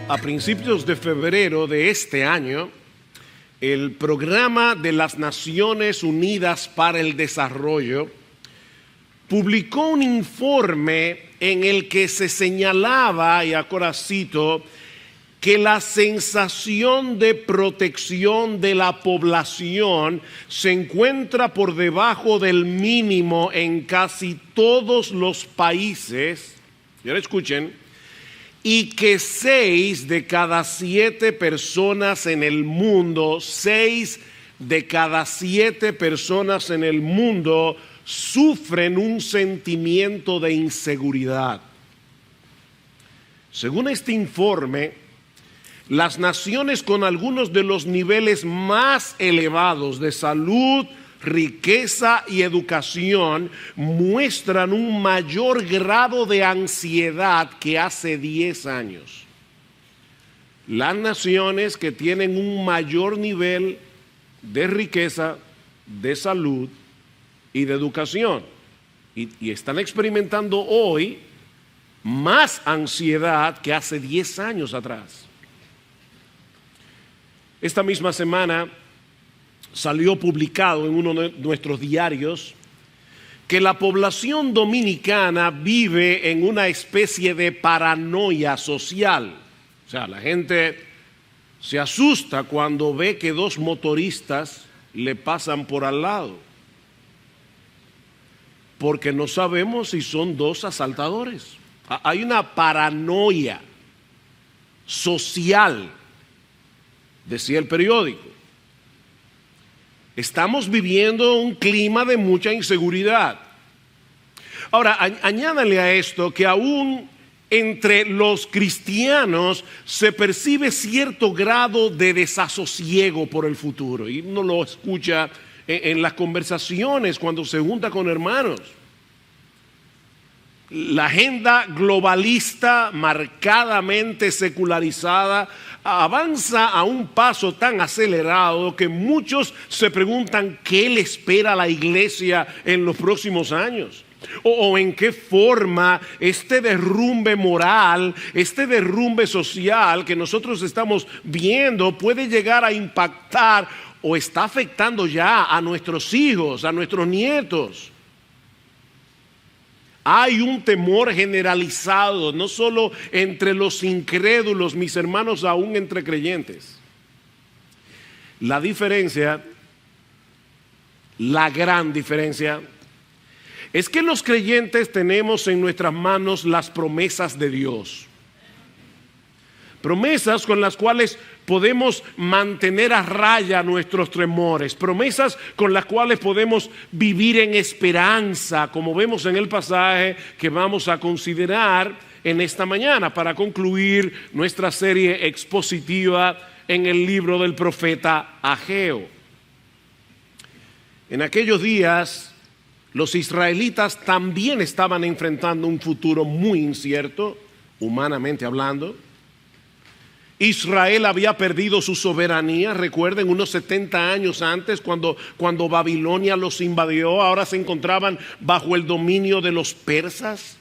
A principios de febrero de este año, el Programa de las Naciones Unidas para el Desarrollo publicó un informe en el que se señalaba, y ahora cito, que la sensación de protección de la población se encuentra por debajo del mínimo en casi todos los países, y ahora escuchen, y que 6 de cada 7 personas en el mundo, 6 de cada 7 personas en el mundo sufren un sentimiento de inseguridad. Según este informe, las naciones con algunos de los niveles más elevados de salud, riqueza y educación muestran un mayor grado de ansiedad que hace 10 años. Las naciones que tienen un mayor nivel de riqueza, de salud y de educación y están experimentando hoy más ansiedad que hace 10 años atrás. Esta misma semana salió publicado en uno de nuestros diarios que la población dominicana vive en una especie de paranoia social. O sea, la gente se asusta cuando ve que 2 motoristas le pasan por al lado, porque no sabemos si son 2 asaltadores. Hay una paranoia social, decía el periódico. Estamos viviendo un clima de mucha inseguridad. Ahora, añádale a esto que aún entre los cristianos se percibe cierto grado de desasosiego por el futuro. Y uno lo escucha en las conversaciones cuando se junta con hermanos. La agenda globalista marcadamente secularizada avanza a un paso tan acelerado que muchos se preguntan qué le espera a la iglesia en los próximos años. O en qué forma este derrumbe moral, este derrumbe social que nosotros estamos viendo puede llegar a impactar o está afectando ya a nuestros hijos, a nuestros nietos. Hay un temor generalizado, no solo entre los incrédulos, mis hermanos, aún entre creyentes. La diferencia, la gran diferencia, es que los creyentes tenemos en nuestras manos las promesas de Dios. Promesas con las cuales podemos mantener a raya nuestros temores. Promesas con las cuales podemos vivir en esperanza, como vemos en el pasaje que vamos a considerar en esta mañana para concluir nuestra serie expositiva en el libro del profeta Ageo. En aquellos días, los israelitas también estaban enfrentando un futuro muy incierto, humanamente hablando. Israel había perdido su soberanía, recuerden, unos 70 años antes cuando Babilonia los invadió. Ahora se encontraban bajo el dominio de los persas.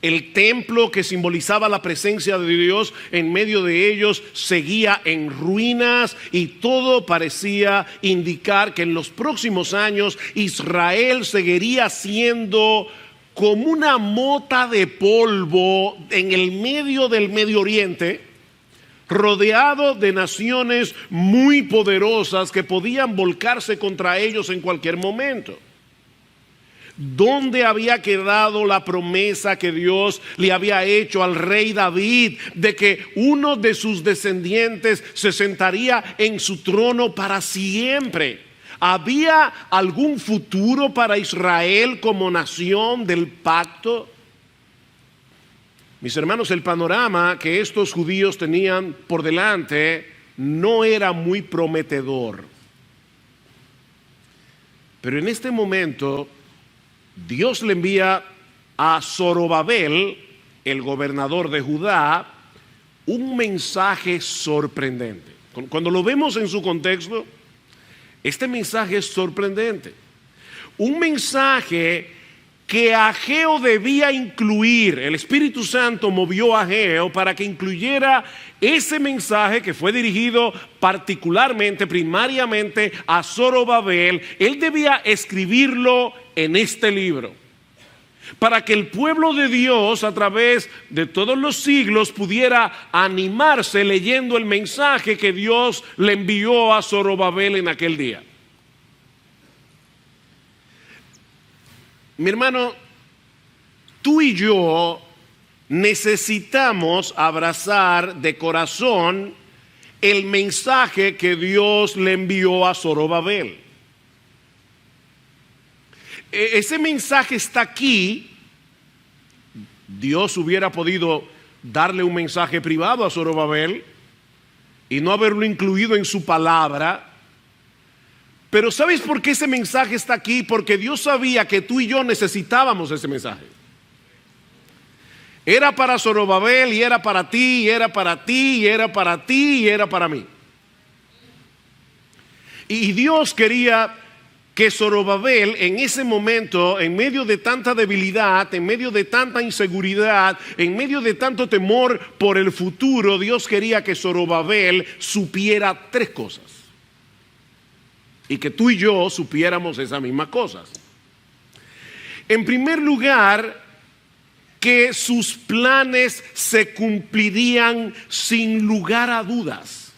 El templo que simbolizaba la presencia de Dios en medio de ellos seguía en ruinas y todo parecía indicar que en los próximos años Israel seguiría siendo como una mota de polvo en el medio del Medio Oriente, rodeado de naciones muy poderosas que podían volcarse contra ellos en cualquier momento. ¿Dónde había quedado la promesa que Dios le había hecho al rey David de que uno de sus descendientes se sentaría en su trono para siempre? ¿Había algún futuro para Israel como nación del pacto? Mis hermanos, el panorama que estos judíos tenían por delante no era muy prometedor. Pero en este momento, Dios le envía a Zorobabel, el gobernador de Judá, un mensaje sorprendente. Cuando lo vemos en su contexto, este mensaje es sorprendente. Un mensaje que Ageo debía incluir. El Espíritu Santo movió a Ageo para que incluyera ese mensaje que fue dirigido particularmente, primariamente a Zorobabel. Él debía escribirlo en este libro, para que el pueblo de Dios a través de todos los siglos pudiera animarse leyendo el mensaje que Dios le envió a Zorobabel en aquel día. Mi hermano, tú y yo necesitamos abrazar de corazón el mensaje que Dios le envió a Zorobabel. Ese mensaje está aquí. Dios hubiera podido darle un mensaje privado a Zorobabel y no haberlo incluido en su palabra. Pero ¿sabes por qué ese mensaje está aquí? Porque Dios sabía que tú y yo necesitábamos ese mensaje. Era para Zorobabel y era para ti, y era para ti, y era para ti, y era para mí. Y Dios quería que Zorobabel en ese momento, en medio de tanta debilidad, en medio de tanta inseguridad, en medio de tanto temor por el futuro, Dios quería que Zorobabel supiera tres cosas. Y que tú y yo supiéramos esas mismas cosas. En primer lugar, que sus planes se cumplirían sin lugar a dudas,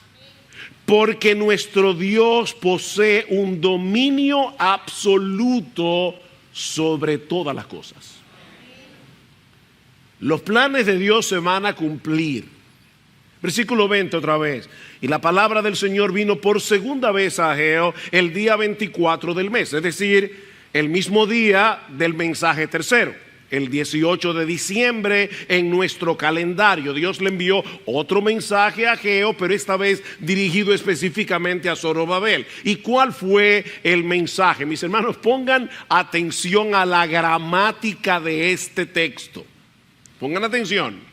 porque nuestro Dios posee un dominio absoluto sobre todas las cosas. Los planes de Dios se van a cumplir. Versículo 20 otra vez. Y la palabra del Señor vino por segunda vez a Ageo el día 24 del mes, es decir, el mismo día del mensaje tercero, el 18 de diciembre en nuestro calendario. Dios le envió otro mensaje a Ageo, pero esta vez dirigido específicamente a Zorobabel. ¿Y cuál fue el mensaje? Mis hermanos, pongan atención a la gramática de este texto. Pongan atención.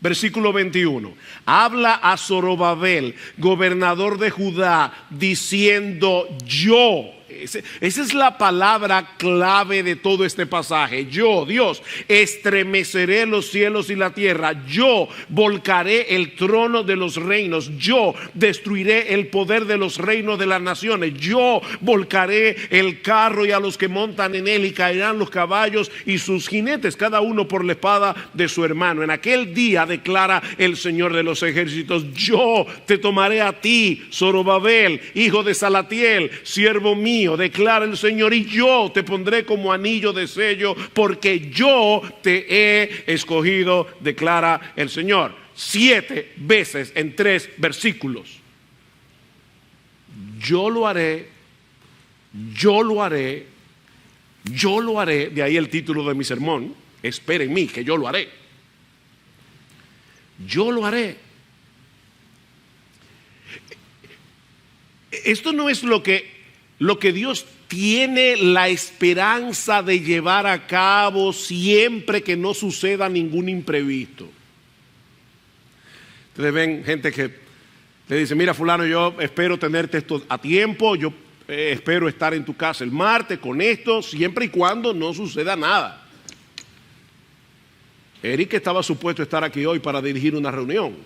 Versículo 21. Habla a Zorobabel, gobernador de Judá, diciendo yo. Esa es la palabra clave de todo este pasaje. Yo, Dios, estremeceré los cielos y la tierra. Yo volcaré el trono de los reinos. Yo destruiré el poder de los reinos de las naciones. Yo volcaré el carro y a los que montan en él, y caerán los caballos y sus jinetes, cada uno por la espada de su hermano. En aquel día, declara el Señor de los ejércitos, yo te tomaré a ti, Zorobabel, hijo de Salatiel, siervo mío, declara el Señor, y yo te pondré como anillo de sello, porque yo te he escogido, declara el Señor. 7 veces en 3 versículos. Yo lo haré, yo lo haré, yo lo haré. De ahí el título de mi sermón: espera en mí, que yo lo haré. Yo lo haré. Esto no es lo que Dios tiene la esperanza de llevar a cabo siempre que no suceda ningún imprevisto. Ustedes ven gente que le dice: mira, fulano, yo espero tenerte esto a tiempo, yo espero estar en tu casa el martes con esto, siempre y cuando no suceda nada. Eric estaba supuesto a estar aquí hoy para dirigir una reunión,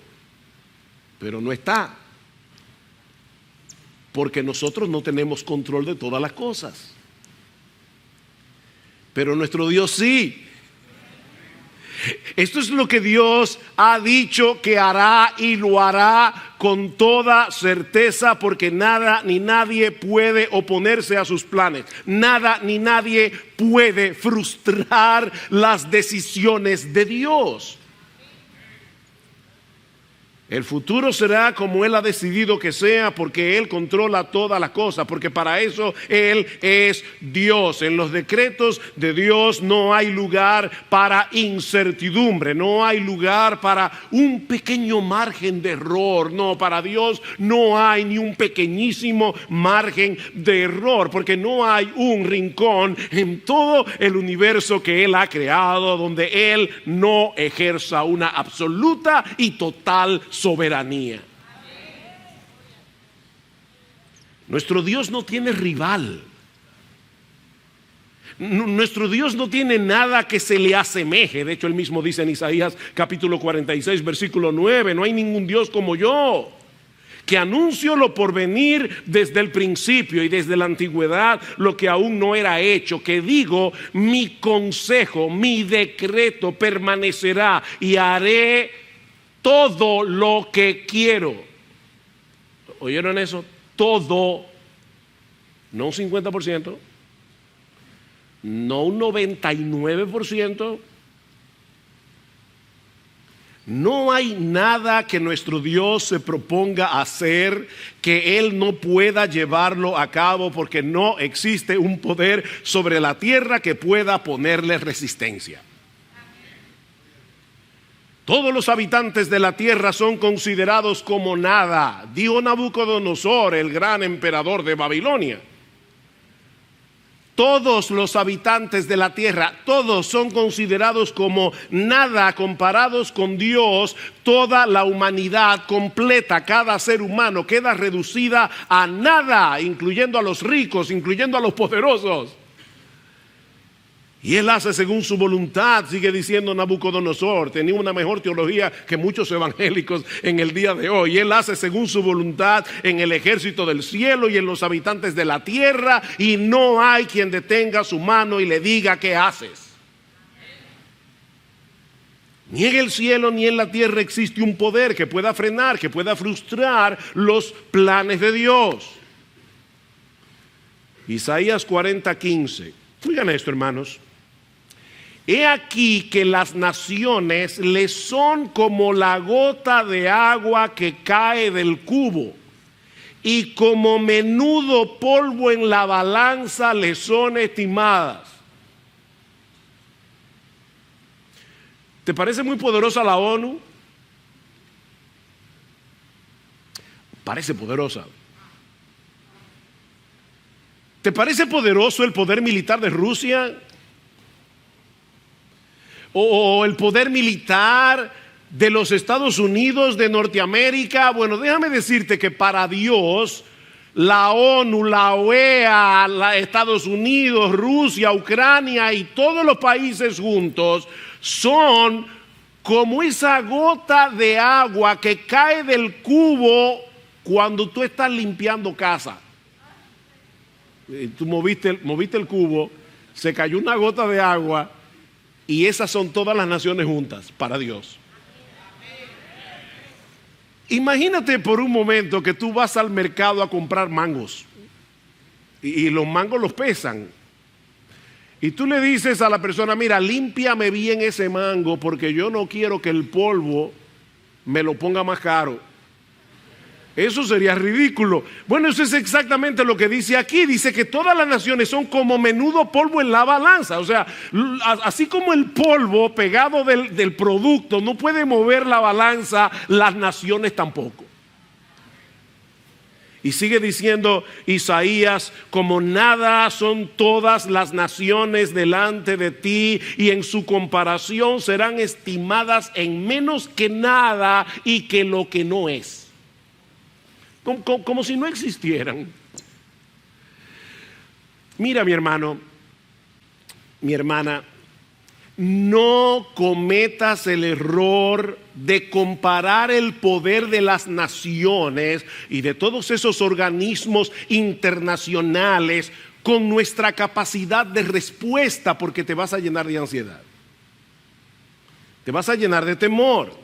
pero no está. Porque nosotros no tenemos control de todas las cosas. Pero nuestro Dios sí. Esto es lo que Dios ha dicho que hará, y lo hará con toda certeza, porque nada ni nadie puede oponerse a sus planes. Nada ni nadie puede frustrar las decisiones de Dios. El futuro será como Él ha decidido que sea, porque Él controla todas las cosas, porque para eso Él es Dios. En los decretos de Dios no hay lugar para incertidumbre, no hay lugar para un pequeño margen de error. No, para Dios no hay ni un pequeñísimo margen de error, porque no hay un rincón en todo el universo que Él ha creado donde Él no ejerza una absoluta y total soberanía. Nuestro Dios no tiene rival. Nuestro Dios no tiene nada que se le asemeje. De hecho, él mismo dice en Isaías capítulo 46, versículo 9, no hay ningún Dios como yo, que anuncio lo por venir desde el principio y desde la antigüedad lo que aún no era hecho, que digo, mi consejo, mi decreto permanecerá y haré todo lo que quiero. ¿Oyeron eso? Todo, no un 50%, no un 99%. No hay nada que nuestro Dios se proponga hacer que Él no pueda llevarlo a cabo, porque no existe un poder sobre la tierra que pueda ponerle resistencia. Todos los habitantes de la tierra son considerados como nada, dijo Nabucodonosor, el gran emperador de Babilonia. Todos los habitantes de la tierra, todos son considerados como nada comparados con Dios. Toda la humanidad completa, cada ser humano queda reducida a nada, incluyendo a los ricos, incluyendo a los poderosos. Y Él hace según su voluntad, sigue diciendo Nabucodonosor. Tenía una mejor teología que muchos evangélicos en el día de hoy. Él hace según su voluntad en el ejército del cielo y en los habitantes de la tierra, y no hay quien detenga su mano y le diga ¿qué haces? Ni en el cielo ni en la tierra existe un poder que pueda frenar, que pueda frustrar los planes de Dios. Isaías 40:15. Oigan esto, hermanos. He aquí que las naciones le son como la gota de agua que cae del cubo, y como menudo polvo en la balanza le son estimadas. ¿Te parece muy poderosa la ONU? Parece poderosa. ¿Te parece poderoso el poder militar de Rusia? ¿O el poder militar de los Estados Unidos de Norteamérica? Bueno, déjame decirte que para Dios, la ONU, la OEA, Estados Unidos, Rusia, Ucrania y todos los países juntos son como esa gota de agua que cae del cubo cuando tú estás limpiando casa. Tú moviste el cubo, se cayó una gota de agua, y esas son todas las naciones juntas para Dios. Imagínate por un momento que tú vas al mercado a comprar mangos, y los mangos los pesan, y tú le dices a la persona: mira, límpiame bien ese mango porque yo no quiero que el polvo me lo ponga más caro. Eso sería ridículo. Bueno, eso es exactamente lo que dice aquí. Dice que todas las naciones son como menudo polvo en la balanza. O sea, así como el polvo pegado del producto no puede mover la balanza, las naciones tampoco. Y sigue diciendo Isaías: como nada son todas las naciones delante de ti, y en su comparación serán estimadas en menos que nada y que lo que no es. Como si no existieran. Mira, mi hermano, mi hermana, no cometas el error de comparar el poder de las naciones y de todos esos organismos internacionales con nuestra capacidad de respuesta, porque te vas a llenar de ansiedad, te vas a llenar de temor.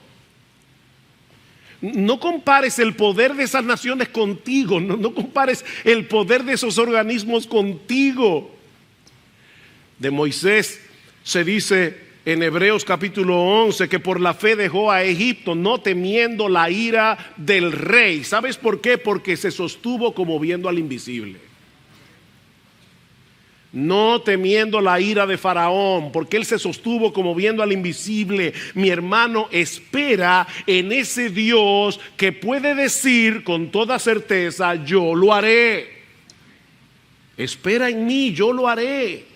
No compares el poder de esas naciones contigo, no compares el poder de esos organismos contigo. De Moisés se dice en Hebreos capítulo 11 que por la fe dejó a Egipto, no temiendo la ira del rey. ¿Sabes por qué? Porque se sostuvo como viendo al invisible. No temiendo la ira de Faraón, porque él se sostuvo como viendo al invisible. Mi hermano, espera en ese Dios que puede decir con toda certeza: yo lo haré. Espera en mí, yo lo haré.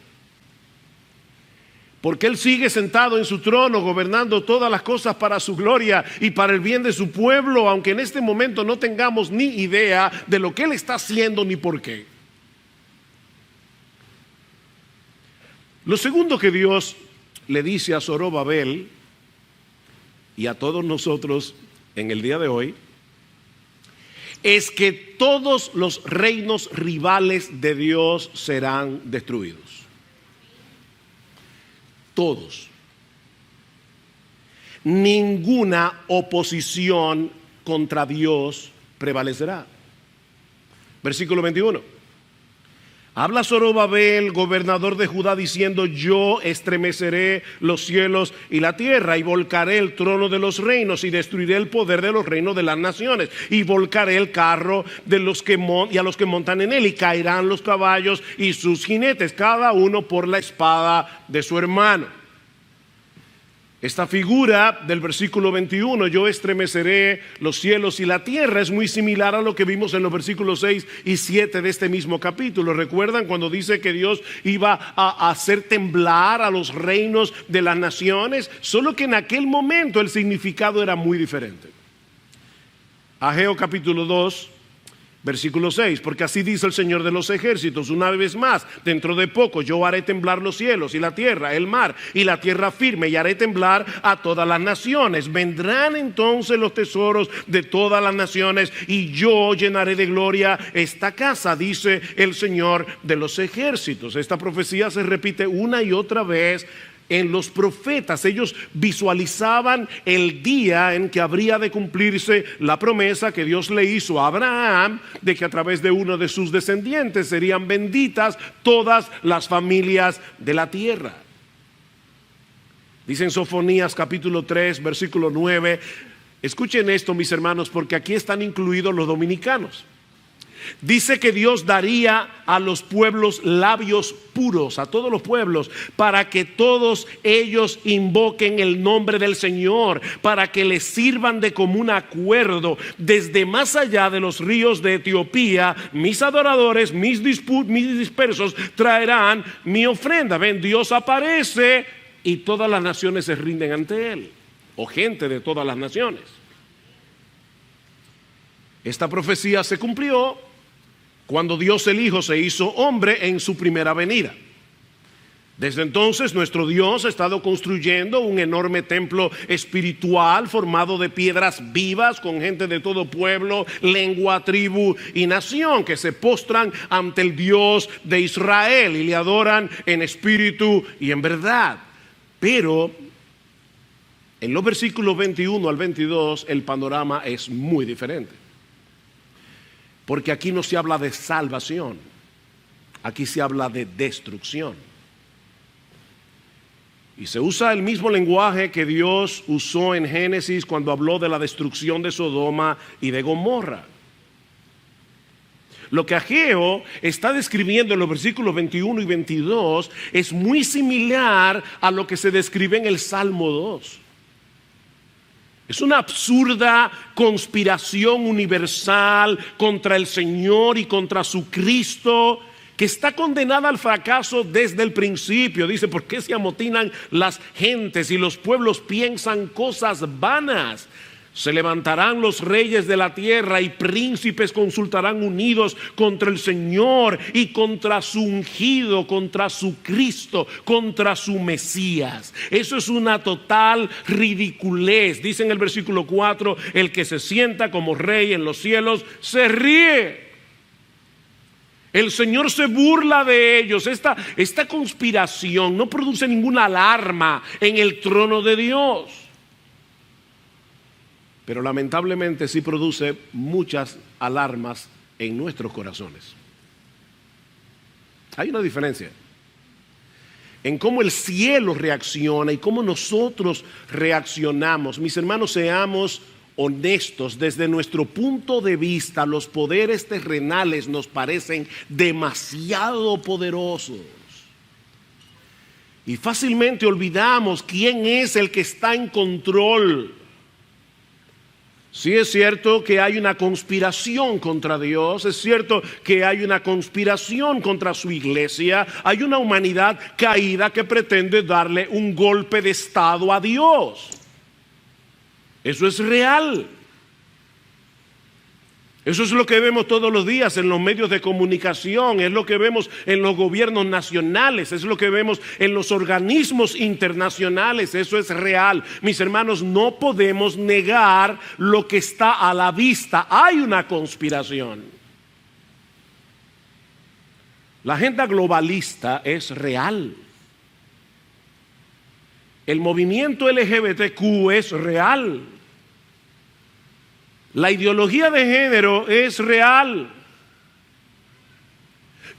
Porque Él sigue sentado en su trono, gobernando todas las cosas para su gloria y para el bien de su pueblo, aunque en este momento no tengamos ni idea de lo que Él está haciendo ni por qué. Lo segundo que Dios le dice a Zorobabel y a todos nosotros en el día de hoy es que todos los reinos rivales de Dios serán destruidos. Todos. Ninguna oposición contra Dios prevalecerá. Versículo 21. Habla Zorobabel, gobernador de Judá, diciendo: yo estremeceré los cielos y la tierra, y volcaré el trono de los reinos, y destruiré el poder de los reinos de las naciones, y volcaré el carro de los que y a los que montan en él, y caerán los caballos y sus jinetes, cada uno por la espada de su hermano. Esta figura del versículo 21, yo estremeceré los cielos y la tierra, es muy similar a lo que vimos en los versículos 6 y 7 de este mismo capítulo. ¿Recuerdan cuando dice que Dios iba a hacer temblar a los reinos de las naciones? Solo que en aquel momento el significado era muy diferente. Ageo capítulo 2, versículo 6, porque así dice el Señor de los ejércitos: una vez más, dentro de poco yo haré temblar los cielos y la tierra, el mar y la tierra firme, y haré temblar a todas las naciones. Vendrán entonces los tesoros de todas las naciones, y yo llenaré de gloria esta casa, dice el Señor de los ejércitos. Esta profecía se repite una y otra vez en los profetas. Ellos visualizaban el día en que habría de cumplirse la promesa que Dios le hizo a Abraham de que a través de uno de sus descendientes serían benditas todas las familias de la tierra. Dice en Sofonías capítulo 3 versículo 9, escuchen esto, mis hermanos, porque aquí están incluidos los dominicanos. Dice que Dios daría a los pueblos labios puros, a todos los pueblos, para que todos ellos invoquen el nombre del Señor, para que les sirvan de común acuerdo. Desde más allá de los ríos de Etiopía, mis adoradores, mis dispersos traerán mi ofrenda. Ven, Dios aparece y todas las naciones se rinden ante Él, o gente de todas las naciones. Esta profecía se cumplió cuando Dios el Hijo se hizo hombre en su primera venida. Desde entonces nuestro Dios ha estado construyendo un enorme templo espiritual formado de piedras vivas con gente de todo pueblo, lengua, tribu y nación que se postran ante el Dios de Israel y le adoran en espíritu y en verdad. Pero en los versículos 21 al 22 el panorama es muy diferente. Porque aquí no se habla de salvación, aquí se habla de destrucción. Y se usa el mismo lenguaje que Dios usó en Génesis cuando habló de la destrucción de Sodoma y de Gomorra. Lo que Ageo está describiendo en los versículos 21 y 22 es muy similar a lo que se describe en el Salmo 2. Es una absurda conspiración universal contra el Señor y contra su Cristo, que está condenada al fracaso desde el principio. Dice: ¿por qué se amotinan las gentes y los pueblos piensan cosas vanas? Se levantarán los reyes de la tierra y príncipes consultarán unidos contra el Señor y contra su ungido, contra su Cristo, contra su Mesías. Eso es una total ridiculez. Dice en el versículo 4: el que se sienta como rey en los cielos se ríe. El Señor se burla de ellos. Esta conspiración no produce ninguna alarma en el trono de Dios, pero lamentablemente sí produce muchas alarmas en nuestros corazones. Hay una diferencia en cómo el cielo reacciona y cómo nosotros reaccionamos. Mis hermanos, seamos honestos. Desde nuestro punto de vista, los poderes terrenales nos parecen demasiado poderosos. Y fácilmente olvidamos quién es el que está en control. Sí, es cierto que hay una conspiración contra Dios, es cierto que hay una conspiración contra su iglesia, hay una humanidad caída que pretende darle un golpe de estado a Dios. Eso es real. Eso es lo que vemos todos los días en los medios de comunicación, es lo que vemos en los gobiernos nacionales, es lo que vemos en los organismos internacionales. Eso es real. Mis hermanos, no podemos negar lo que está a la vista. Hay una conspiración. La agenda globalista es real. El movimiento LGBTQ es real. La ideología de género es real.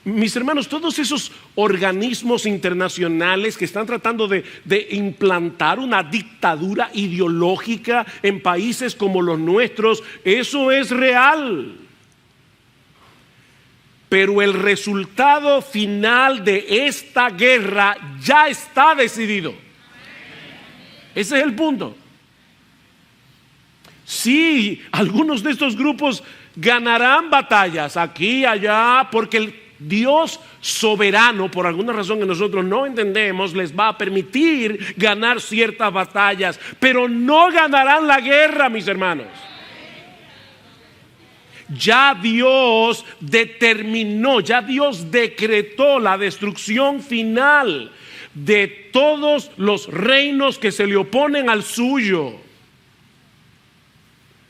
Mis hermanos, todos esos organismos internacionales que están tratando de implantar una dictadura ideológica en países como los nuestros, eso es real. Pero el resultado final de esta guerra ya está decidido. Ese es el punto. Sí, algunos de estos grupos ganarán batallas aquí y allá, porque el Dios soberano, por alguna razón que nosotros no entendemos, les va a permitir ganar ciertas batallas, pero no ganarán la guerra, mis hermanos. Ya Dios determinó, ya Dios decretó la destrucción final de todos los reinos que se le oponen al suyo.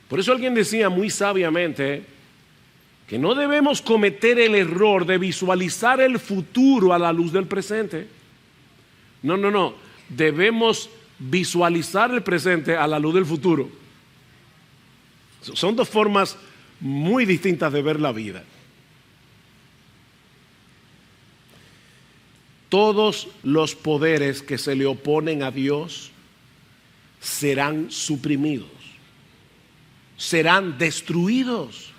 Por eso alguien decía muy sabiamente que no debemos cometer el error de visualizar el futuro a la luz del presente. No. Debemos visualizar el presente a la luz del futuro. Son dos formas muy distintas de ver la vida. Todos los poderes que se le oponen a Dios serán suprimidos, serán destruidos.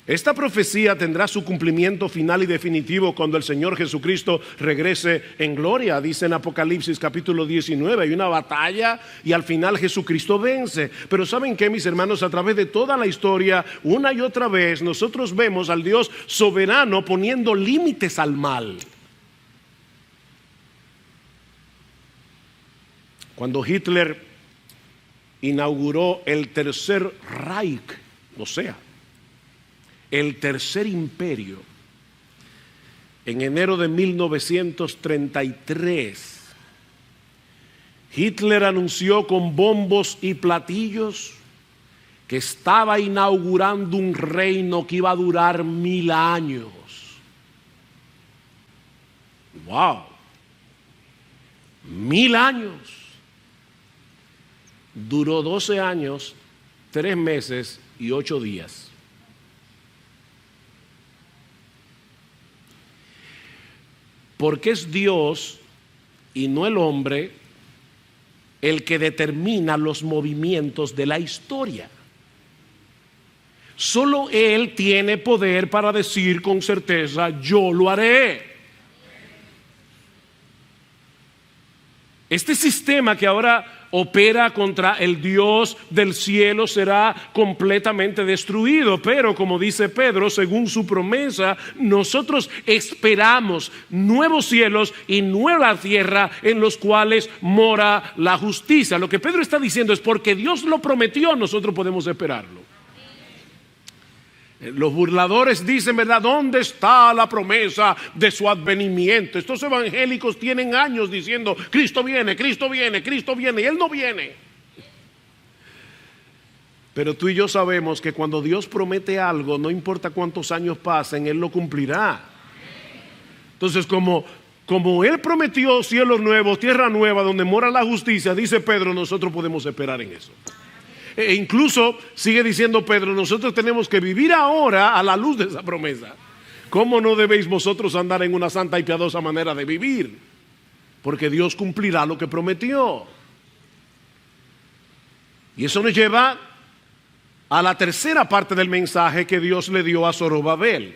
Esta profecía tendrá su cumplimiento final y definitivo cuando el Señor Jesucristo regrese en gloria. Dice en Apocalipsis capítulo 19, hay una batalla y al final Jesucristo vence. Pero ¿saben qué, mis hermanos? A través de toda la historia, una y otra vez, nosotros vemos al Dios soberano poniendo límites al mal. Cuando Hitler inauguró el Tercer Reich, o sea, el Tercer Imperio, en enero de 1933, Hitler anunció con bombos y platillos que estaba inaugurando un reino que iba a durar 1000 años. ¡Wow! 1000 años. Duró 12 años, 3 meses y 8 días. Porque es Dios y no el hombre el que determina los movimientos de la historia. Solo Él tiene poder para decir con certeza: yo lo haré. Este sistema que ahora opera contra el Dios del cielo será completamente destruido, pero como dice Pedro, según su promesa, nosotros esperamos nuevos cielos y nueva tierra en los cuales mora la justicia. Lo que Pedro está diciendo es: porque Dios lo prometió, nosotros podemos esperarlo. Los burladores dicen, ¿verdad?, ¿dónde está la promesa de su advenimiento? Estos evangélicos tienen años diciendo: Cristo viene, Cristo viene, Cristo viene, y Él no viene. Pero tú y yo sabemos que cuando Dios promete algo, no importa cuántos años pasen, Él lo cumplirá. Entonces, como Él prometió cielos nuevos, tierra nueva, donde mora la justicia, dice Pedro, nosotros podemos esperar en eso. E incluso sigue diciendo Pedro, nosotros tenemos que vivir ahora a la luz de esa promesa. ¿Cómo no debéis vosotros andar en una santa y piadosa manera de vivir? Porque Dios cumplirá lo que prometió. Y eso nos lleva a la tercera parte del mensaje que Dios le dio a Zorobabel.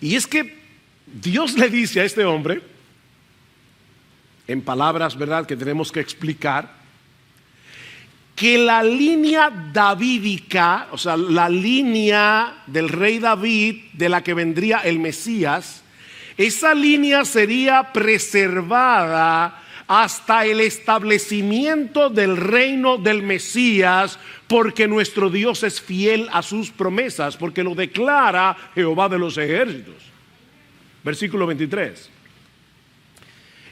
Y es que Dios le dice a este hombre, en palabras, ¿verdad?, que tenemos que explicar, que la línea davídica, o sea, la línea del rey David, de la que vendría el Mesías, esa línea sería preservada hasta el establecimiento del reino del Mesías, porque nuestro Dios es fiel a sus promesas, porque lo declara Jehová de los ejércitos. Versículo 23.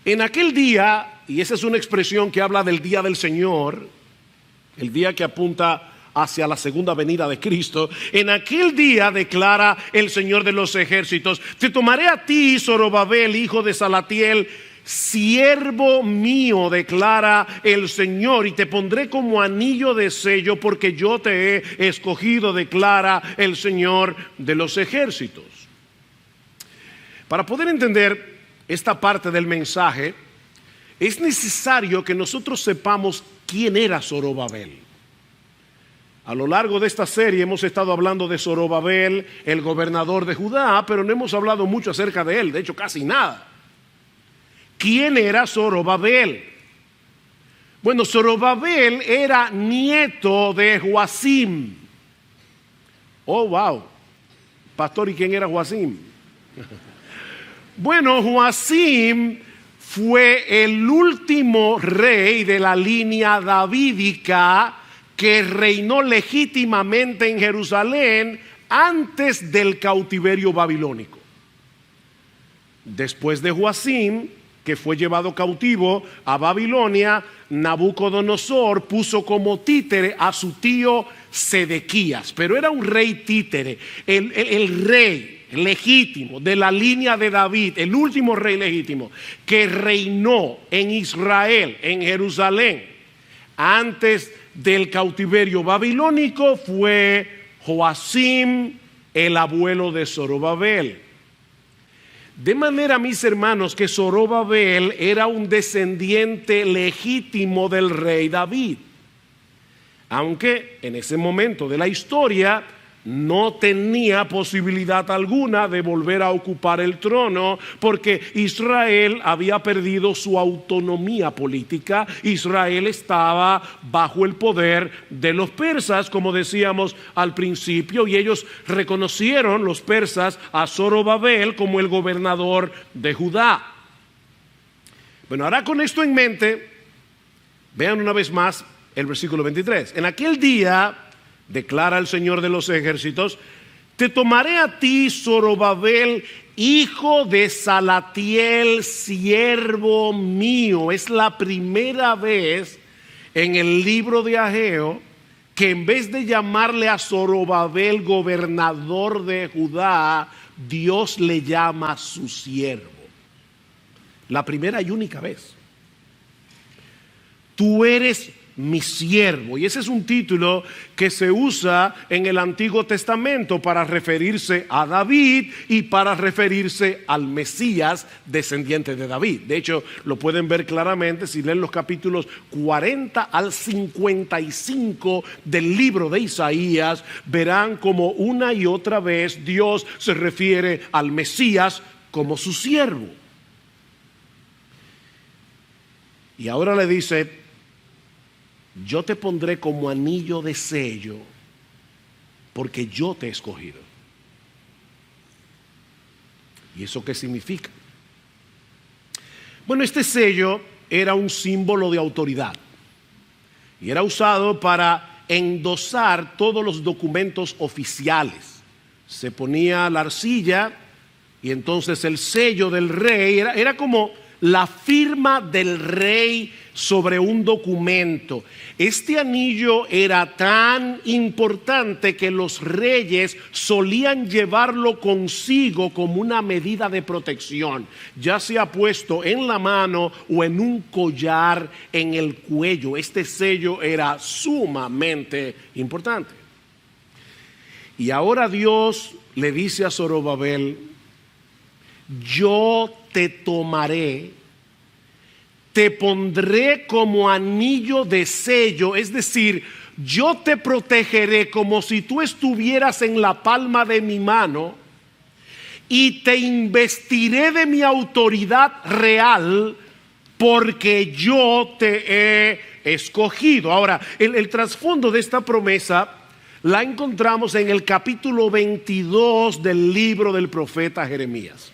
En aquel día, y esa es una expresión que habla del día del Señor, el día que apunta hacia la segunda venida de Cristo. En aquel día, declara el Señor de los ejércitos, te tomaré a ti, Zorobabel, hijo de Salatiel, siervo mío, declara el Señor, y te pondré como anillo de sello, porque yo te he escogido, declara el Señor de los ejércitos. Para poder entender esta parte del mensaje, es necesario que nosotros sepamos quién era Zorobabel. A lo largo de esta serie hemos estado hablando de Zorobabel, el gobernador de Judá, pero no hemos hablado mucho acerca de él, de hecho casi nada. ¿Quién era Zorobabel? Bueno, Zorobabel era nieto de Joacim. Oh, wow. Pastor, ¿y quién era Joacim? Bueno, Joacim fue el último rey de la línea davídica que reinó legítimamente en Jerusalén antes del cautiverio babilónico. Después de Joacim, que fue llevado cautivo a Babilonia, Nabucodonosor puso como títere a su tío Sedequías, pero era un rey títere, el rey legítimo de la línea de David, el último rey legítimo que reinó en Israel, en Jerusalén, antes del cautiverio babilónico, fue Joacim, el abuelo de Zorobabel. De manera, mis hermanos, que Zorobabel era un descendiente legítimo del rey David, aunque en ese momento de la historia no tenía posibilidad alguna de volver a ocupar el trono, porque Israel había perdido su autonomía política. Israel estaba bajo el poder de los persas, como decíamos al principio, y ellos reconocieron, los persas, a Zorobabel como el gobernador de Judá. Bueno, ahora con esto en mente, vean una vez más el versículo 23. En aquel día, declara el Señor de los ejércitos, te tomaré a ti, Zorobabel, hijo de Salatiel, siervo mío. Es la primera vez en el libro de Ageo que en vez de llamarle a Zorobabel gobernador de Judá, Dios le llama su siervo. La primera y única vez. Tú eres mi siervo, y ese es un título que se usa en el Antiguo Testamento para referirse a David y para referirse al Mesías descendiente de David. De hecho, lo pueden ver claramente si leen los capítulos 40 al 55 del libro de Isaías. Verán como una y otra vez Dios se refiere al Mesías como su siervo. Y ahora le dice: yo te pondré como anillo de sello, porque yo te he escogido. ¿Y eso qué significa? Bueno, este sello era un símbolo de autoridad y era usado para endosar todos los documentos oficiales. Se ponía la arcilla y entonces el sello del rey era como la firma del rey sobre un documento. Este anillo era tan importante que los reyes solían llevarlo consigo como una medida de protección, ya sea puesto en la mano o en un collar en el cuello. Este sello era sumamente importante. Y ahora Dios le dice a Zorobabel: yo te tomaré, te pondré como anillo de sello, es decir, yo te protegeré como si tú estuvieras en la palma de mi mano, y te investiré de mi autoridad real, porque yo te he escogido. Ahora, el trasfondo de esta promesa la encontramos en el capítulo 22 del libro del profeta Jeremías.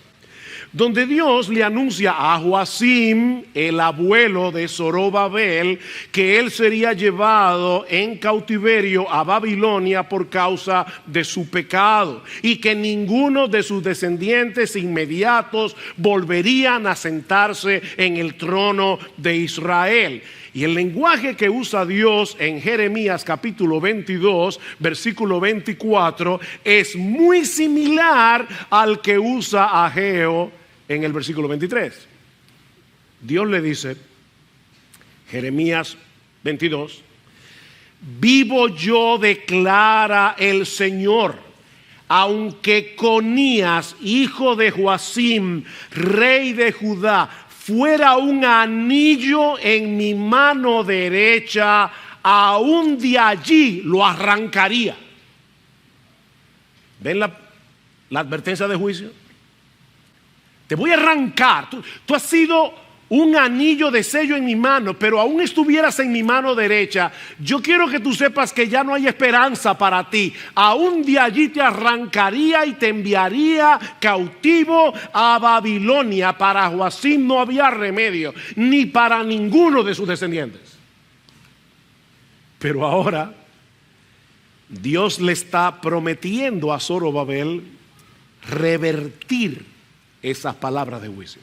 donde Dios le anuncia a Joacim, el abuelo de Zorobabel, que él sería llevado en cautiverio a Babilonia por causa de su pecado y que ninguno de sus descendientes inmediatos volverían a sentarse en el trono de Israel. Y el lenguaje que usa Dios en Jeremías capítulo 22, versículo 24, es muy similar al que usa Ageo en el versículo 23. Dios le dice, Jeremías 22, vivo yo, declara el Señor, aunque Conías, hijo de Joacim, rey de Judá, fuera un anillo en mi mano derecha, aún de allí lo arrancaría. ¿Ven la advertencia de juicio? Te voy a arrancar. Tú has sido un anillo de sello en mi mano, pero aún estuvieras en mi mano derecha. Yo quiero que tú sepas que ya no hay esperanza para ti. Aún de allí te arrancaría y te enviaría cautivo a Babilonia. Para Joacim no había remedio, ni para ninguno de sus descendientes. Pero ahora Dios le está prometiendo a Zorobabel revertir esas palabras de juicio.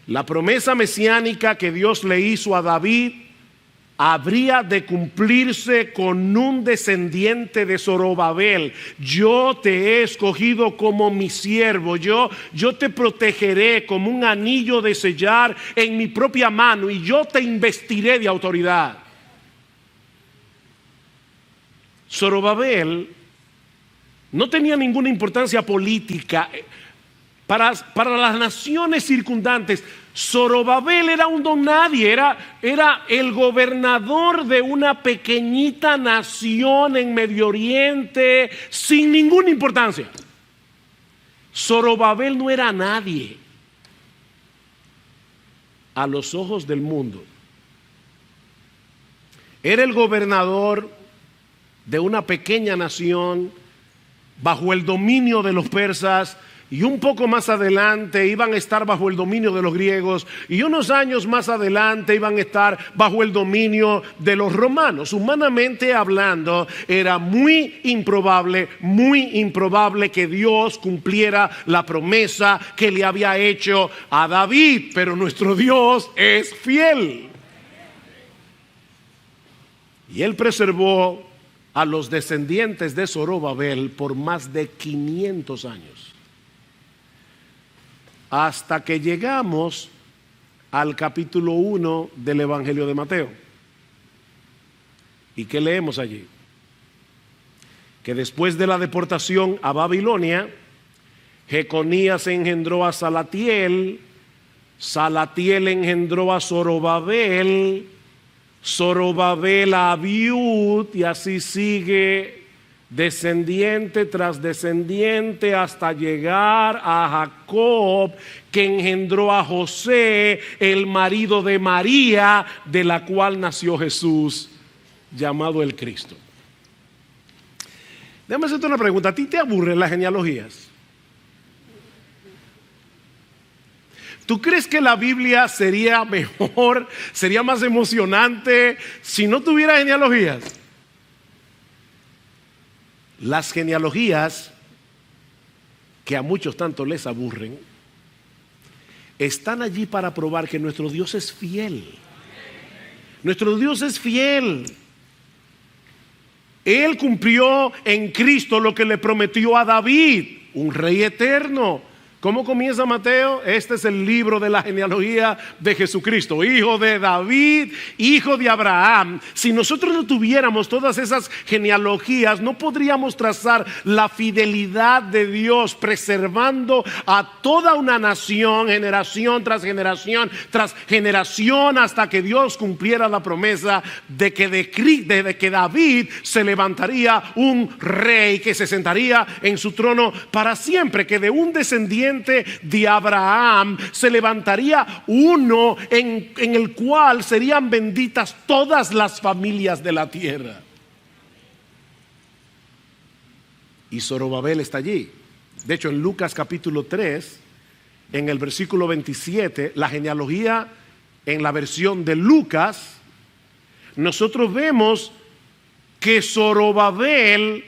La promesa mesiánica que Dios le hizo a David habría de cumplirse con un descendiente de Zorobabel. Yo te he escogido como mi siervo, yo te protegeré como un anillo de sellar en mi propia mano y yo te investiré de autoridad. Zorobabel no tenía ninguna importancia política. Para las naciones circundantes, Zorobabel era un don nadie, era el gobernador de una pequeñita nación en Medio Oriente sin ninguna importancia. Zorobabel no era nadie a los ojos del mundo. Era el gobernador de una pequeña nación bajo el dominio de los persas. Y un poco más adelante iban a estar bajo el dominio de los griegos, y unos años más adelante iban a estar bajo el dominio de los romanos. Humanamente hablando, era muy improbable que Dios cumpliera la promesa que le había hecho a David, pero nuestro Dios es fiel. Y él preservó a los descendientes de Zorobabel por más de 500 años. Hasta que llegamos al capítulo 1 del Evangelio de Mateo. ¿Y qué leemos allí? Que después de la deportación a Babilonia, Jeconías engendró a Salatiel, Salatiel engendró a Zorobabel, Zorobabel a Abiud, y así sigue descendiente tras descendiente hasta llegar a Jacob, que engendró a José, el marido de María, de la cual nació Jesús, llamado el Cristo. Déjame hacerte una pregunta. ¿A ti te aburren las genealogías? ¿Tú crees que la Biblia sería mejor, sería más emocionante si no tuviera genealogías? Las genealogías, que a muchos tanto les aburren, están allí para probar que nuestro Dios es fiel. Nuestro Dios es fiel. Él cumplió en Cristo lo que le prometió a David, un rey eterno. ¿Cómo comienza Mateo? Este es el libro de la genealogía de Jesucristo, hijo de David, hijo de Abraham. Si nosotros no tuviéramos todas esas genealogías, no podríamos trazar la fidelidad de Dios, preservando a toda una nación, generación tras generación, hasta que Dios cumpliera la promesa de que David se levantaría un rey que se sentaría en su trono para siempre, que de un descendiente de Abraham se levantaría uno en el cual serían benditas todas las familias de la tierra. Y Zorobabel está allí. De hecho, en Lucas capítulo 3, en el versículo 27, la genealogía en la versión de Lucas, nosotros vemos que Zorobabel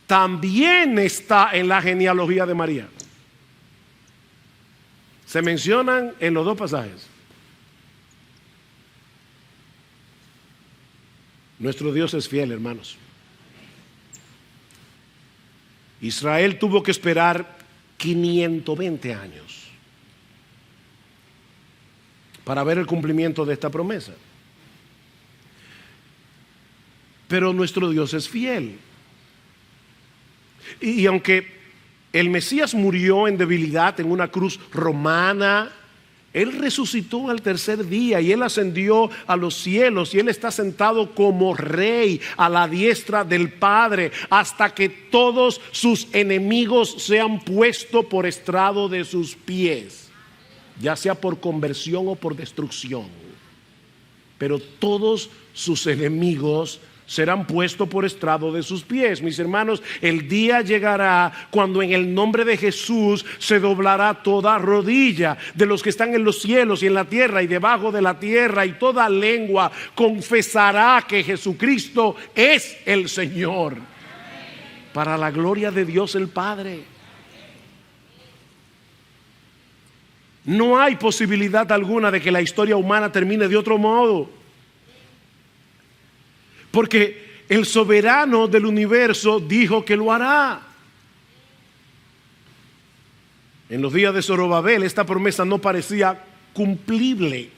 también está en la genealogía de María. Se mencionan en los dos pasajes. Nuestro Dios es fiel, hermanos. Israel tuvo que esperar 520 años para ver el cumplimiento de esta promesa. Pero nuestro Dios es fiel. Y aunque el Mesías murió en debilidad en una cruz romana, Él resucitó al tercer día y Él ascendió a los cielos y Él está sentado como rey a la diestra del Padre hasta que todos sus enemigos sean puestos por estrado de sus pies, ya sea por conversión o por destrucción. Pero todos sus enemigos serán puestos por estrado de sus pies. Mis hermanos, el día llegará cuando en el nombre de Jesús se doblará toda rodilla de los que están en los cielos y en la tierra y debajo de la tierra, y toda lengua confesará que Jesucristo es el Señor, para la gloria de Dios el Padre. No hay posibilidad alguna de que la historia humana termine de otro modo, porque el soberano del universo dijo que lo hará. En los días de Zorobabel esta promesa no parecía cumplible.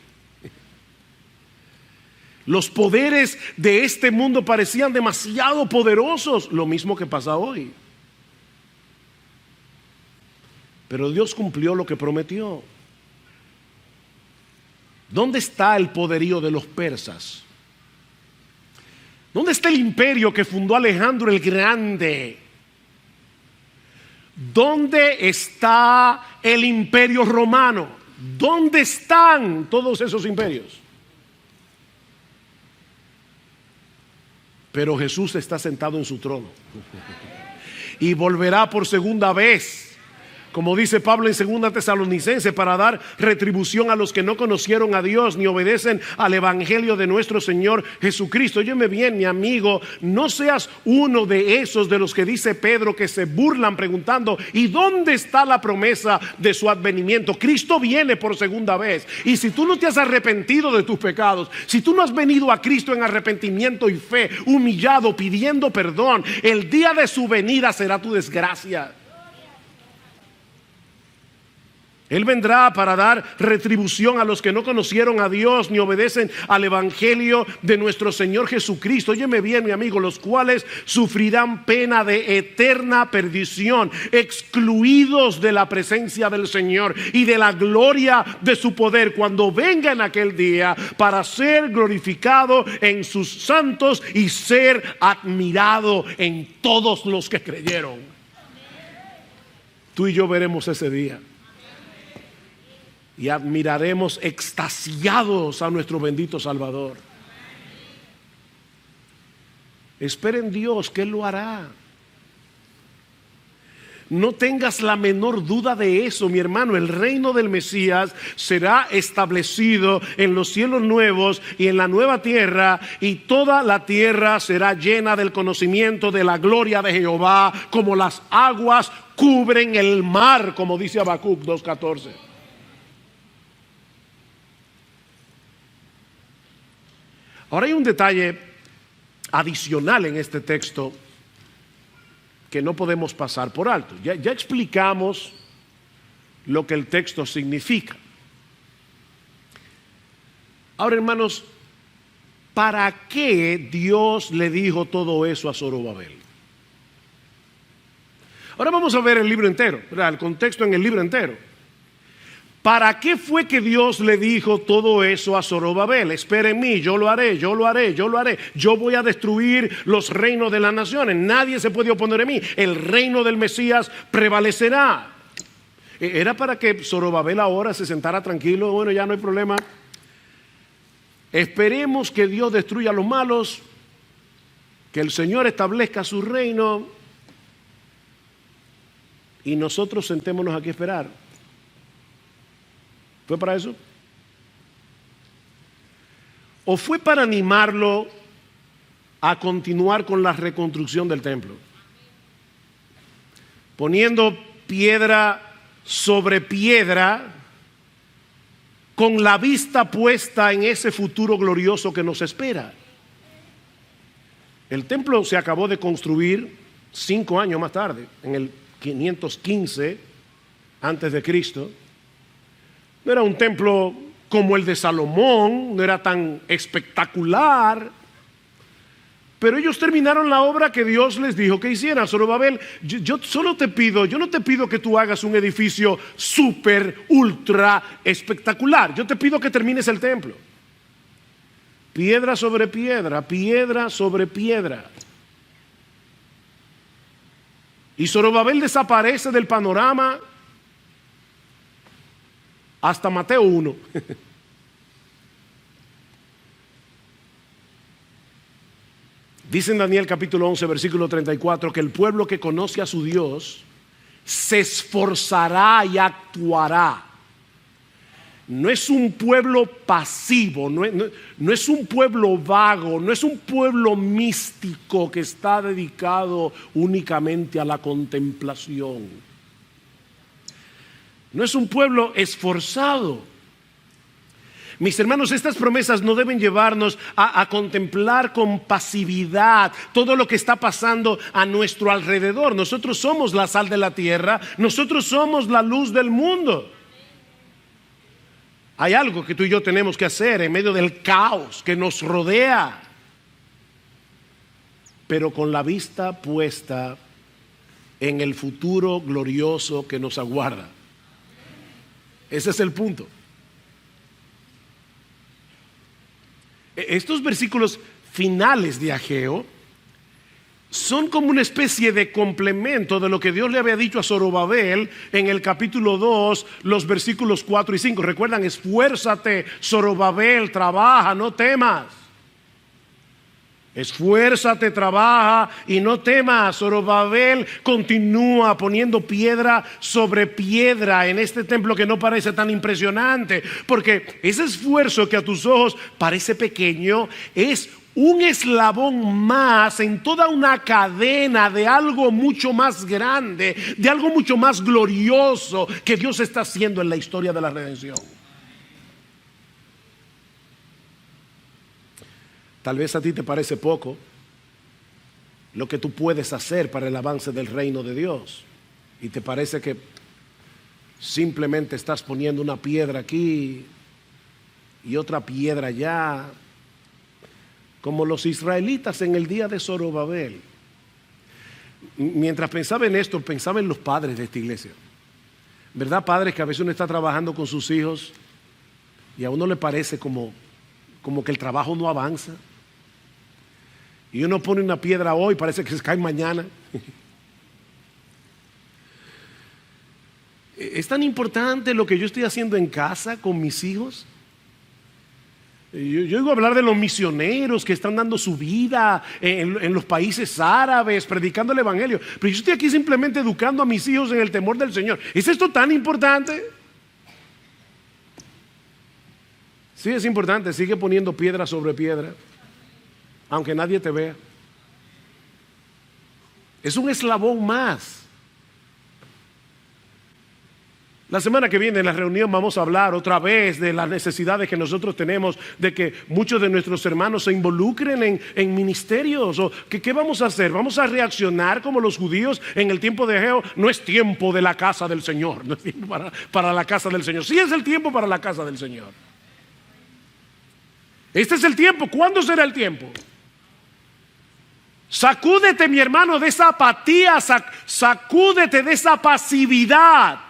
Los poderes de este mundo parecían demasiado poderosos, lo mismo que pasa hoy. Pero Dios cumplió lo que prometió. ¿Dónde está el poderío de los persas? ¿Dónde está el imperio que fundó Alejandro el Grande? ¿Dónde está el imperio romano? ¿Dónde están todos esos imperios? Pero Jesús está sentado en su trono y volverá por segunda vez, como dice Pablo en 2 Tesalonicenses, para dar retribución a los que no conocieron a Dios ni obedecen al evangelio de nuestro Señor Jesucristo. Óyeme bien, mi amigo, no seas uno de esos de los que dice Pedro que se burlan preguntando: ¿y dónde está la promesa de su advenimiento? Cristo viene por segunda vez, y si tú no te has arrepentido de tus pecados, si tú no has venido a Cristo en arrepentimiento y fe, humillado, pidiendo perdón, el día de su venida será tu desgracia. Él vendrá para dar retribución a los que no conocieron a Dios ni obedecen al evangelio de nuestro Señor Jesucristo. Óyeme bien, mi amigo, los cuales sufrirán pena de eterna perdición, excluidos de la presencia del Señor y de la gloria de su poder, cuando venga en aquel día para ser glorificado en sus santos y ser admirado en todos los que creyeron. Tú y yo veremos ese día y admiraremos extasiados a nuestro bendito Salvador. Esperen Dios, que Él lo hará. No tengas la menor duda de eso, mi hermano. El reino del Mesías será establecido en los cielos nuevos y en la nueva tierra, y toda la tierra será llena del conocimiento de la gloria de Jehová, como las aguas cubren el mar, como dice Habacuc 2:14. Ahora hay un detalle adicional en este texto que no podemos pasar por alto. Ya explicamos lo que el texto significa. Ahora, hermanos, ¿para qué Dios le dijo todo eso a Zorobabel? Ahora vamos a ver el libro entero, el contexto en el libro entero. ¿Para qué fue que Dios le dijo todo eso a Zorobabel? Espera en mí, yo lo haré, yo lo haré, yo lo haré. Yo voy a destruir los reinos de las naciones. Nadie se puede oponer a mí. El reino del Mesías prevalecerá. Era para que Zorobabel ahora se sentara tranquilo. Bueno, ya no hay problema. Esperemos que Dios destruya a los malos, que el Señor establezca su reino y nosotros sentémonos aquí a esperar. ¿Fue para eso? ¿O fue para animarlo a continuar con la reconstrucción del templo? Poniendo piedra sobre piedra, con la vista puesta en ese futuro glorioso que nos espera. El templo se acabó de construir 5 años más tarde, en el 515 antes de Cristo. No era un templo como el de Salomón, no era tan espectacular, pero ellos terminaron la obra que Dios les dijo que hicieran. Zorobabel, yo no te pido que tú hagas un edificio súper, ultra espectacular. Yo te pido que termines el templo. Piedra sobre piedra, piedra sobre piedra. Y Zorobabel desaparece del panorama hasta Mateo 1. Dice en Daniel capítulo 11, versículo 34, que el pueblo que conoce a su Dios se esforzará y actuará. No es un pueblo pasivo, no es un pueblo vago, no es un pueblo místico que está dedicado únicamente a la contemplación. No es un pueblo esforzado. Mis hermanos, estas promesas no deben llevarnos a contemplar con pasividad todo lo que está pasando a nuestro alrededor. Nosotros somos la sal de la tierra, nosotros somos la luz del mundo. Hay algo que tú y yo tenemos que hacer en medio del caos que nos rodea, pero con la vista puesta en el futuro glorioso que nos aguarda. Ese es el punto. Estos versículos finales de Ageo son como una especie de complemento de lo que Dios le había dicho a Zorobabel en el capítulo 2, los versículos 4 y 5. Recuerdan, esfuérzate, Zorobabel, trabaja, no temas. Esfuérzate, trabaja y no temas. Zorobabel continúa poniendo piedra sobre piedra en este templo que no parece tan impresionante, porque ese esfuerzo que a tus ojos parece pequeño es un eslabón más en toda una cadena de algo mucho más grande, de algo mucho más glorioso que Dios está haciendo en la historia de la redención. Tal vez a ti te parece poco lo que tú puedes hacer para el avance del reino de Dios, y te parece que simplemente estás poniendo una piedra aquí y otra piedra allá, como los israelitas en el día de Zorobabel. Mientras pensaba en esto, pensaba en los padres de esta iglesia. ¿Verdad, padres, que a veces uno está trabajando con sus hijos y a uno le parece como que el trabajo no avanza? Y uno pone una piedra hoy, parece que se cae mañana. ¿Es tan importante lo que yo estoy haciendo en casa con mis hijos? Yo oigo hablar de los misioneros que están dando su vida en los países árabes, predicando el evangelio, pero yo estoy aquí simplemente educando a mis hijos en el temor del Señor. ¿Es esto tan importante? Sí, es importante. Sigue poniendo piedra sobre piedra, aunque nadie te vea. Es un eslabón más. La semana que viene en la reunión vamos a hablar otra vez de las necesidades que nosotros tenemos, de que muchos de nuestros hermanos se involucren en ministerios. O ¿qué vamos a hacer? ¿Vamos a reaccionar como los judíos en el tiempo de Ageo? No es tiempo de la casa del Señor, no es tiempo para la casa del Señor. Sí es el tiempo para la casa del Señor. Este es el tiempo. ¿Cuándo será el tiempo? Sacúdete, mi hermano, de esa apatía, sacúdete de esa pasividad.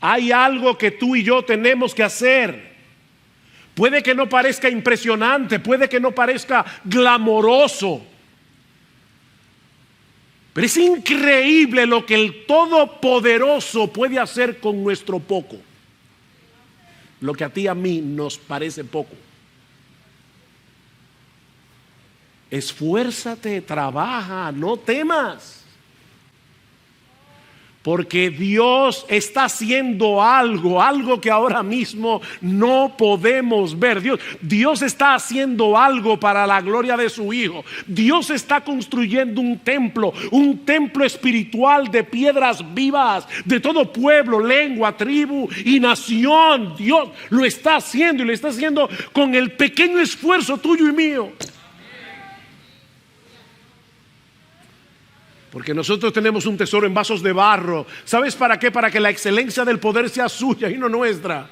Hay algo que tú y yo tenemos que hacer. Puede que no parezca impresionante, puede que no parezca glamoroso, pero es increíble lo que el Todopoderoso puede hacer con nuestro poco. Lo que a ti y a mí nos parece poco. Esfuérzate, trabaja, no temas. Porque Dios está haciendo algo que ahora mismo no podemos ver. Dios está haciendo algo para la gloria de su Hijo. Dios está construyendo un templo espiritual de piedras vivas, de todo pueblo, lengua, tribu y nación. Dios lo está haciendo y lo está haciendo con el pequeño esfuerzo tuyo y mío. Porque nosotros tenemos un tesoro en vasos de barro. ¿Sabes para qué? Para que la excelencia del poder sea suya y no nuestra.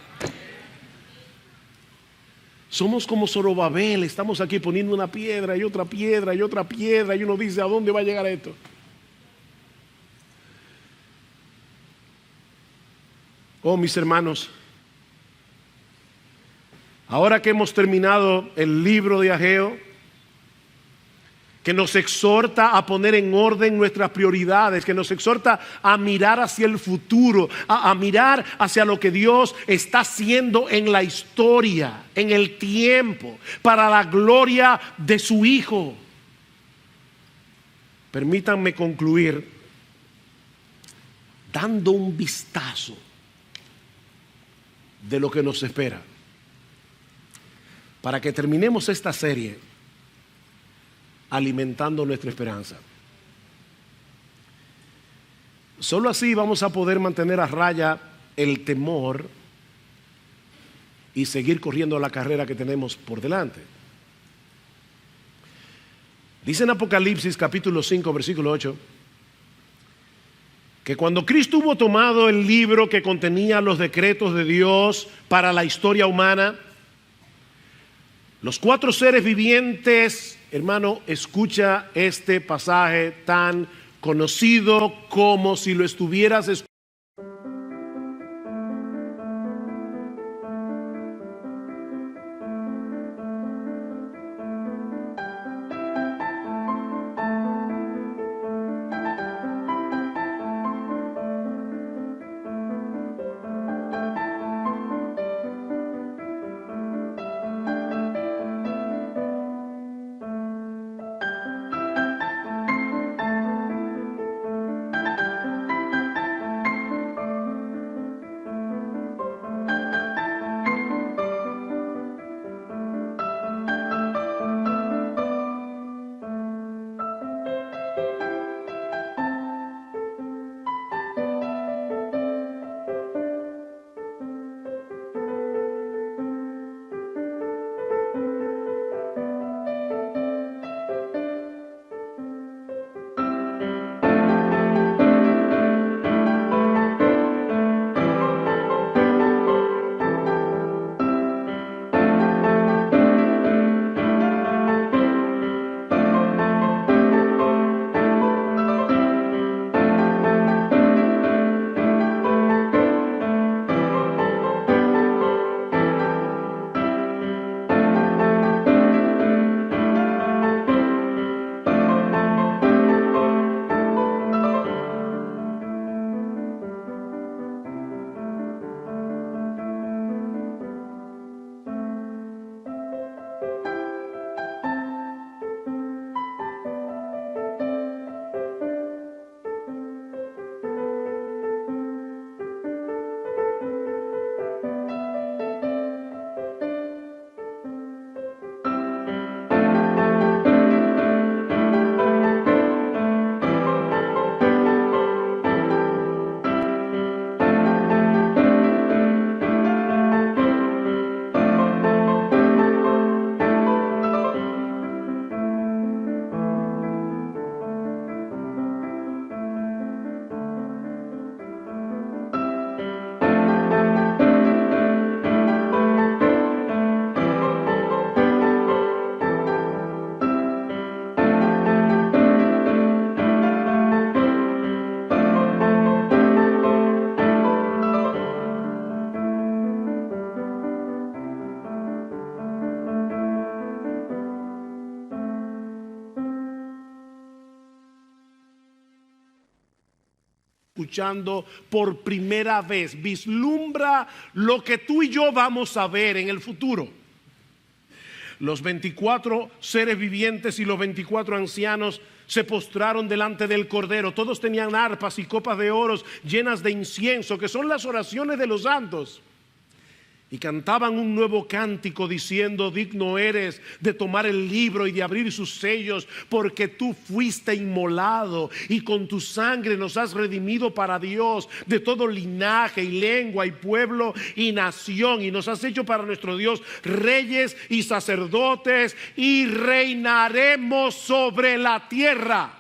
Somos como Zorobabel. Estamos aquí poniendo una piedra y otra piedra y otra piedra. Y uno dice, ¿a dónde va a llegar esto? Oh, mis hermanos, ahora que hemos terminado el libro de Ageo, que nos exhorta a poner en orden nuestras prioridades, que nos exhorta a mirar hacia el futuro, a mirar hacia lo que Dios está haciendo en la historia, en el tiempo, para la gloria de su Hijo. Permítanme concluir dando un vistazo de lo que nos espera, para que terminemos esta serie alimentando nuestra esperanza. Solo así vamos a poder mantener a raya el temor y seguir corriendo la carrera que tenemos por delante. Dice en Apocalipsis capítulo 5 versículo 8 que cuando Cristo hubo tomado el libro que contenía los decretos de Dios para la historia humana, los 4 seres vivientes, hermano, escucha este pasaje tan conocido como si lo estuvieras escuchando. Escuchando por primera vez, vislumbra lo que tú y yo vamos a ver en el futuro. Los 24 seres vivientes y los 24 ancianos se postraron delante del Cordero. Todos tenían arpas y copas de oro llenas de incienso, que son las oraciones de los santos. Y cantaban un nuevo cántico diciendo: digno eres de tomar el libro y de abrir sus sellos, porque tú fuiste inmolado y con tu sangre nos has redimido para Dios de todo linaje y lengua y pueblo y nación, y nos has hecho para nuestro Dios reyes y sacerdotes, y reinaremos sobre la tierra.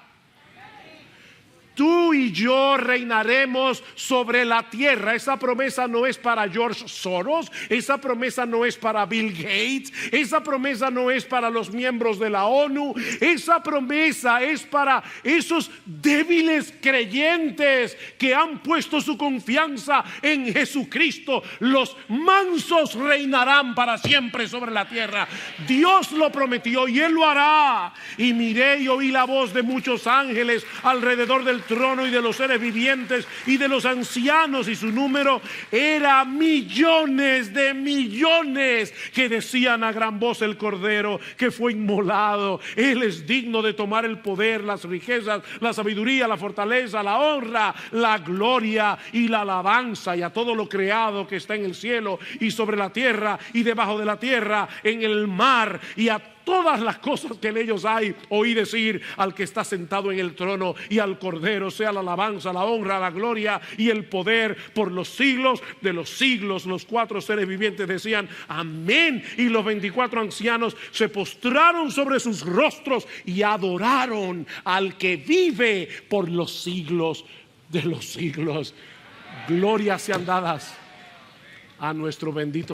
Tú y yo reinaremos sobre la tierra. Esa promesa no es para George Soros, esa promesa no es para Bill Gates, esa promesa no es para los miembros de la ONU, esa promesa es para esos débiles creyentes que han puesto su confianza en Jesucristo. Los mansos reinarán para siempre sobre la tierra. Dios lo prometió y Él lo hará. Y miré y oí la voz de muchos ángeles alrededor del trono y de los seres vivientes y de los ancianos, y su número era millones de millones, que decían a gran voz: el Cordero que fue inmolado, Él es digno de tomar el poder, las riquezas, la sabiduría, la fortaleza, la honra, la gloria y la alabanza. Y a todo lo creado que está en el cielo y sobre la tierra y debajo de la tierra, en el mar, y a todas las cosas que en ellos hay, oí decir al que está sentado en el trono y al Cordero sea la alabanza, la honra, la gloria y el poder por los siglos de los siglos. Los 4 seres vivientes decían: amén. Y los 24 ancianos se postraron sobre sus rostros y adoraron al que vive por los siglos de los siglos. Glorias sean dadas a nuestro bendito